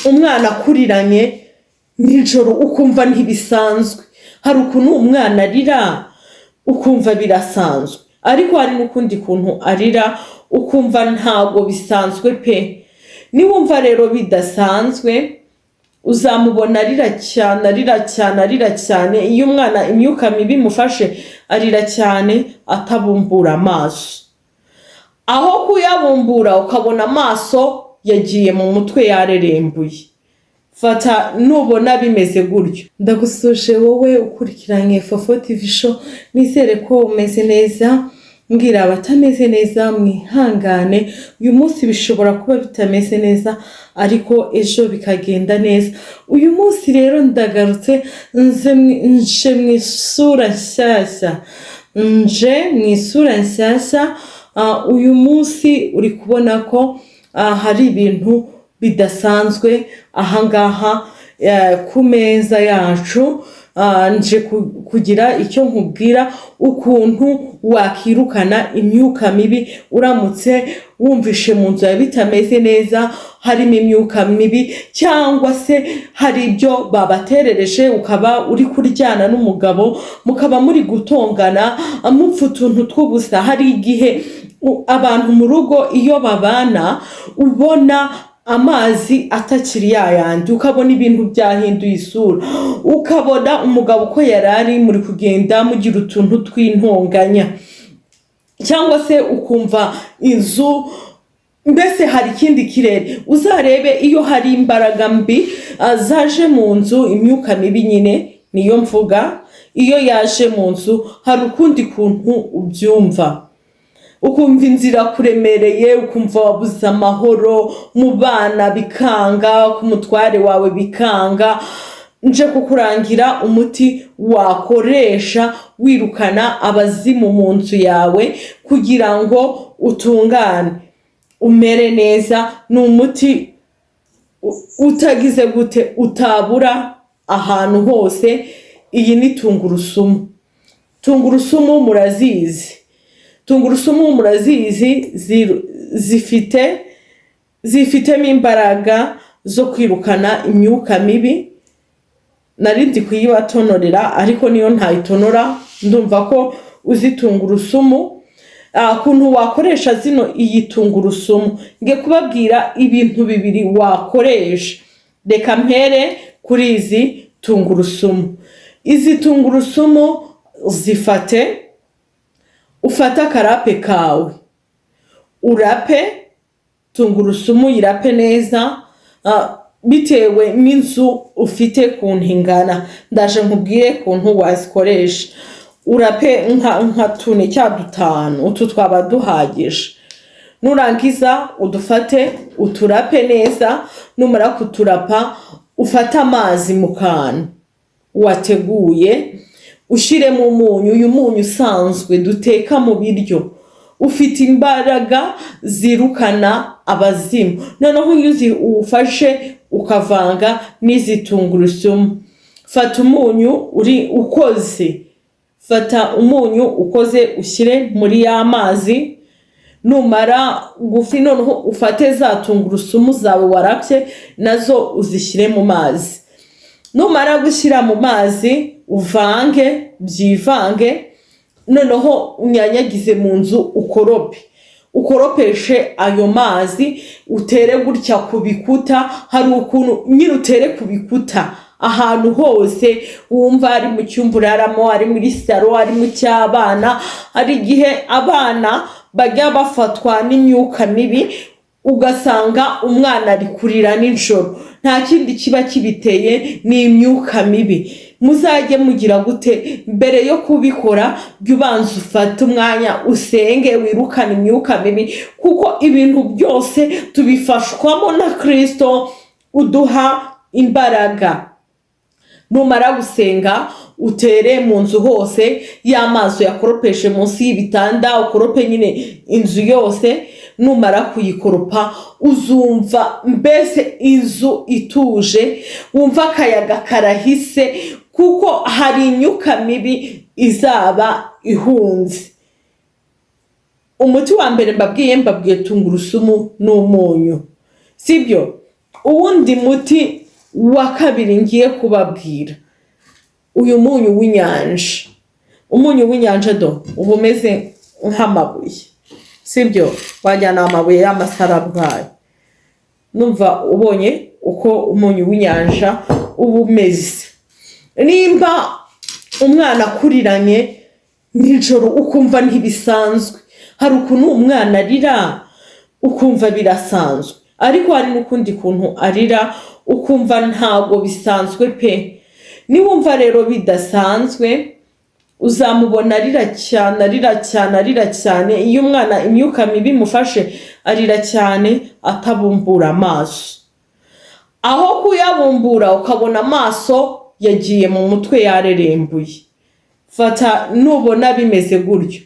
umwana akuriranye nijoro ukumva ntibisanzwe. Hari ukuntu umwana arira ukumva birasanzwe, ariko hari n'ukundi kuntu arira ukumva ntago bisanzwe pe. Niwumva rero bidasanzwe uzamubona arira cyane. Iyo umwana imyuka mibi mufashe arira cyane atabumbura amaso, aho kuyabumbura ukabona amaso yagiye mu mutwe yarerembuye. Fata nubona bimeze gutyo. Ndagusuje wowe ukurikiranye Fofo TV show, nizere ko umeze neza. Mbwira abatameze neza mwihangane, uyu munsi bishobora kuba bitameze neza ariko ejo bikagenda neza. Uyu munsi rero ndagarutse nje mu isura nshyashya. Uyu munsi uri kubona ko hari ibintu bidasanzwe ahangaha ku meza yacu. Nje kugira icyo nkubwira ukuntu wakirukana imyuka mibi uramutse wumvishe mu nzu yawe bitameze neza, harimo imyuka mibi, cyangwa se hari ibyo babaterereje ukaba uri kuryana n'umugabo mukaba muri gutongana mupfa utuntu tw'ubusa. Hari igihe abantu mu rugo iyo babana ubona amazi atakiri yayandi, ukabona ibintu byahinduye isura, ukabona umugabo uko yarari muri kugenda mugira utuntu tw'intonganya, cyangwa se ukumva inzu mbese hari ikindi kirere. Uzarebe iyo hari imbaraga mbi zaje mu nzu, imyuka mibi nyine niyo mvuga, iyo yaje mu nzu hari ukundi kuntu ubyumva, ukumva inzira kuremereye, ukumva wabuze amahoro mu bana bikanga, ku mutware wawe bikanga. Nje kukurangira umuti wakoresha wirukana abazimu mu nzu yawe kugira ngo utungane umere neza. Ni umuti utagize gute utabura ahantu hose. Iyi ni tungurusumu. Tungurusumu murazizi, zifitemo imbaraga zo kwirukana imyuka mibi. Narindi kuyibatonorera ariko niyo ntayitonora, ndumva ko uzi tungurusumu. Kuntu wakoresha iyi tungurusumu, ngiye kubabwira ibintu bibiri wakoresha. Reka mpere kuri izi tungurusumu. Izi tungurusumu ufata akarape kawe urape tungurusumu, yirape neza bitewe n'inzu ufite kuntu ingana. Ndaje nkubwire kuntu wazikoresha. Urape nka 4 cyangwa 5, utu twaba duhagije. Nurangiza udufate uturape neza. Numara kuturapa ufata amazi mu kantu wateguye, ushiremo umunyu. Uyu munyu usanzwe duteka mu biryo ufite imbaraga zirukana abazimu. Noneho iyo uwufashe ukavanga n'izi tungurusumu, fata umunyu ukoze ushyire muri ya mazi. Numara gufi noneho ufate za tungurusumu zawe warapye nazo uzishyire mu mazi. Numara gushyira mu mazi byivange. Noneho unyanyagize mu nzu ukoropeshe ayo mazi, utere gutya ku bikuta. Hari ukuntu nyine utere ku bikuta ahantu hose wumva, ari mu cyumba uraramo, ari muri saro, ari mu cy'abana. Hari igihe abana bajya bafatwa n'imyuka mibi ugasanga umwana ari kurira nijoro, nta kindi kiba kibiteye ni imyuka mibi. Muzajye mugira gute mbere yo kubikora? Jya ubanza ufate umwanya usenge wirukane imyuka mibi, kuko ibintu byose tubifashwamo na Kristo uduha imbaraga. Numara gusenga utere mu nzu hose, y'amaso yakoropeshe munsi y'ibitanda, ukorope nyine inzu yose. Numara kuyikoropa uzumva mbese inzu ituje, wumva akayaga karahise, kuko hari imyuka mibi izaba ihunze. Umuti wa mbere mbabwiye tungurusumu n'umunyu, sibyo? uwundi muti wa kabiri ngiye kubabwira, uyu munyu w'inyanja. Umunyu w'inyanja uba umeze nk'amabuye, sibyo? Wajyana amabuye y'amasarabwayi. Numva ubonye uko umunyu w'inyanja uba umeze. Nimba umwana akuriranye nijoro ukumva ntibisanzwe, hari ukuntu umwana arira ukumva birasanzwe, ariko hari n'ukundi kuntu arira ukumva ntago bisanzwe pe. Niwumva rero bidasanzwe, uzamubona arira cyane, arira cyane, arira cyane. Iyo umwana imyuka mibi imufashe arira cyane atabumbura amaso. Aho kuyabumbura ukabona amaso yagiye mu mutwe yarerembuye, fata, nubona bimeze gutyo,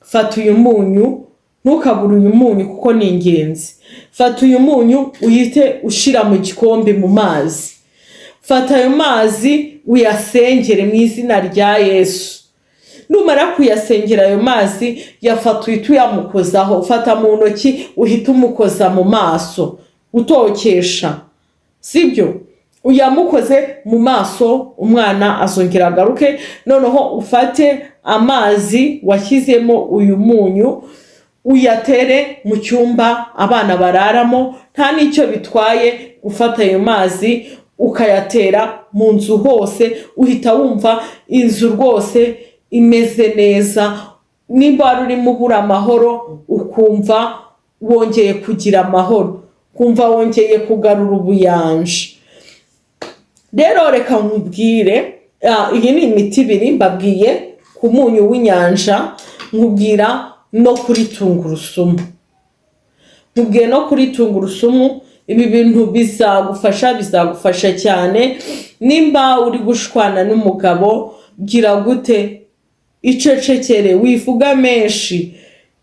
fata uyu munyu, ntukabure uyu munyu kuko ni ingenzi. Fata uyu munyu uyite ushira mu gikombe mu mazi. Fata ayo mazi uyasengere mu izina rya Yesu. Numara kuyasengera ayo mazi, yafata uhita uyamukozaho. Fata mu ntoki uhita umukoza mu maso utokesha, sibyo? Uyamukoze mu maso, umwana azongera agaruke. Noneho ufate amazi washyizemo uyu munyu uyatere mu cyumba abana bararamo. Nta n'icyo bitwaye gufata ayo mazi ukayatera mu nzu hose, uhita wumva inzu rwose imeze neza. Nimba wari urimo ubura amahoro, ukumva wongeye kugira amahoro, kumva wongeye kugarura ubuyanja. Rero reka nkubwire, iyi ni imiti ibiri mbabwiye: ku munyu w'inyanja, nkubwira no kuri tungurusumu. Nkubwiye no kuri tungurusumu. Ibi bintu bizagufasha cyane. Nimba uri gushwana n'umugabo, gira gute, icecekere, wivuga menshi,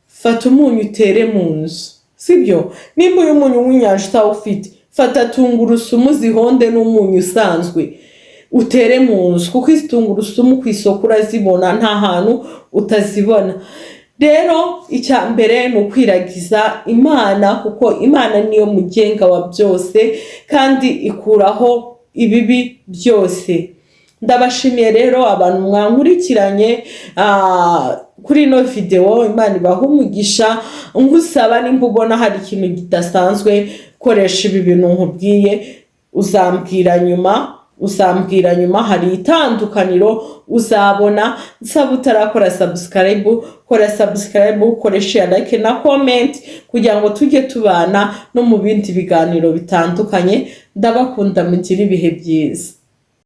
fata umunyu utere mu nzu, sibyo? Nimba uyu munyu w'inyanja utawufite, fata tungurusumu zihonde n'umunyu usanzwe utere mu nzu, kuko izi tungurusumu ku isoko urazibona, nta hantu utazibona. Rero icya mbere ni ukwiragiza Imana, kuko Imana niyo mugenga wa byose kandi ikuraho ibibi byose. Ndabashimiye rero abantu mwankurikiranye kuri ino video. Imana ibaha umugisha. Ngusaba nimba ubona hari ikintu kidasanzwe, koresha ibi bintu nkubwiye, uzambwira nyuma. Hari itandukaniro uzabona. Nsaba utarakora subscribe, kora subscribe, koresha like na comment kugira ngo tujye tubana no mu bindi biganiro bitandukanye. Ndabakunda, mugire ibihe byiza.